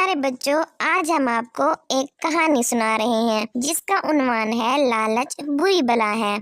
پیارے بچوں، آج ہم آپ کو ایک کہانی سنا رہے ہیں جس کا عنوان ہے لالچ بری بلا ہے۔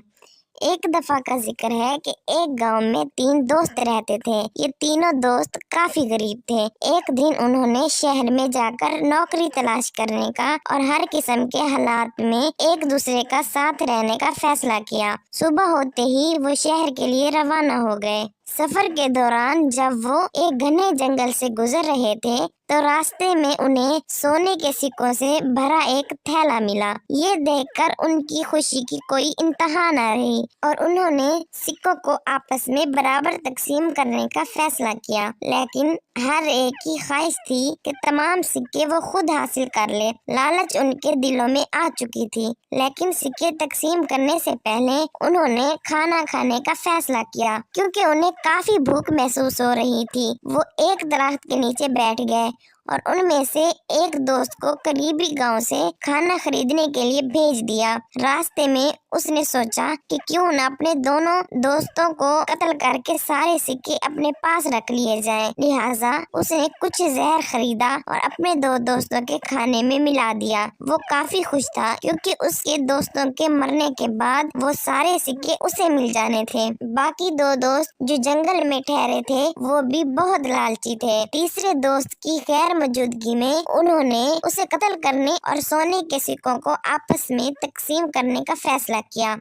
ایک دفعہ کا ذکر ہے کہ ایک گاؤں میں 3 دوست رہتے تھے۔ یہ تینوں دوست کافی غریب تھے۔ ایک دن انہوں نے شہر میں جا کر نوکری تلاش کرنے کا اور ہر قسم کے حالات میں ایک دوسرے کا ساتھ رہنے کا فیصلہ کیا۔ صبح ہوتے ہی وہ شہر کے لیے روانہ ہو گئے۔ سفر کے دوران جب وہ ایک گھنے جنگل سے گزر رہے تھے تو راستے میں انہیں سونے کے سکوں سے بھرا ایک تھیلا ملا۔ یہ دیکھ کر ان کی خوشی کی کوئی انتہا نہ رہی اور انہوں نے سکوں کو آپس میں برابر تقسیم کرنے کا فیصلہ کیا، لیکن ہر ایک کی خواہش تھی کہ تمام سکے وہ خود حاصل کر لے۔ لالچ ان کے دلوں میں آ چکی تھی، لیکن سکے تقسیم کرنے سے پہلے انہوں نے کھانا کھانے کا فیصلہ کیا کیونکہ انہیں کافی بھوک محسوس ہو رہی تھی۔ وہ ایک درخت کے نیچے بیٹھ گئے اور ان میں سے ایک دوست کو قریبی گاؤں سے کھانا خریدنے کے لیے بھیج دیا۔ راستے میں اس نے سوچا کہ کیوں نہ اپنے دونوں دوستوں کو قتل کر کے سارے سکے اپنے پاس رکھ لیے جائیں۔ لہٰذا اس نے کچھ زہر خریدا اور اپنے 2 دوستوں کے کھانے میں ملا دیا۔ وہ کافی خوش تھا کیونکہ اس کے دوستوں کے مرنے کے بعد وہ سارے سکے اسے مل جانے تھے۔ باقی 2 دوست جو جنگل میں ٹھہرے تھے وہ بھی بہت لالچی تھے۔ تیسرے دوست کی غیر موجودگی میں انہوں نے اسے قتل کرنے اور سونے کے سکوں کو آپس میں تقسیم کرنے کا فیصلہ کیا۔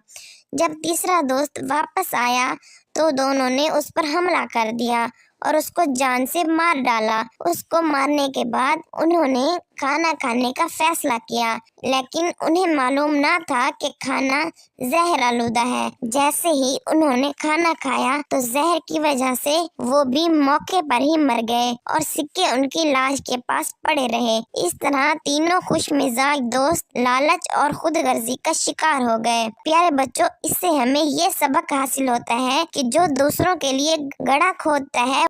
جب تیسرا دوست واپس آیا تو دونوں نے اس پر حملہ کر دیا اور اس کو جان سے مار ڈالا۔ اس کو مارنے کے بعد انہوں نے کھانا کھانے کا فیصلہ کیا، لیکن انہیں معلوم نہ تھا کہ کھانا زہر آلودہ ہے۔ جیسے ہی انہوں نے کھانا کھایا تو زہر کی وجہ سے وہ بھی موقع پر ہی مر گئے اور سکے ان کی لاش کے پاس پڑے رہے۔ اس طرح تینوں خوش مزاج دوست لالچ اور خود غرضی کا شکار ہو گئے۔ پیارے بچوں، اس سے ہمیں یہ سبق حاصل ہوتا ہے کہ جو دوسروں کے لیے گڑھا کھودتا ہے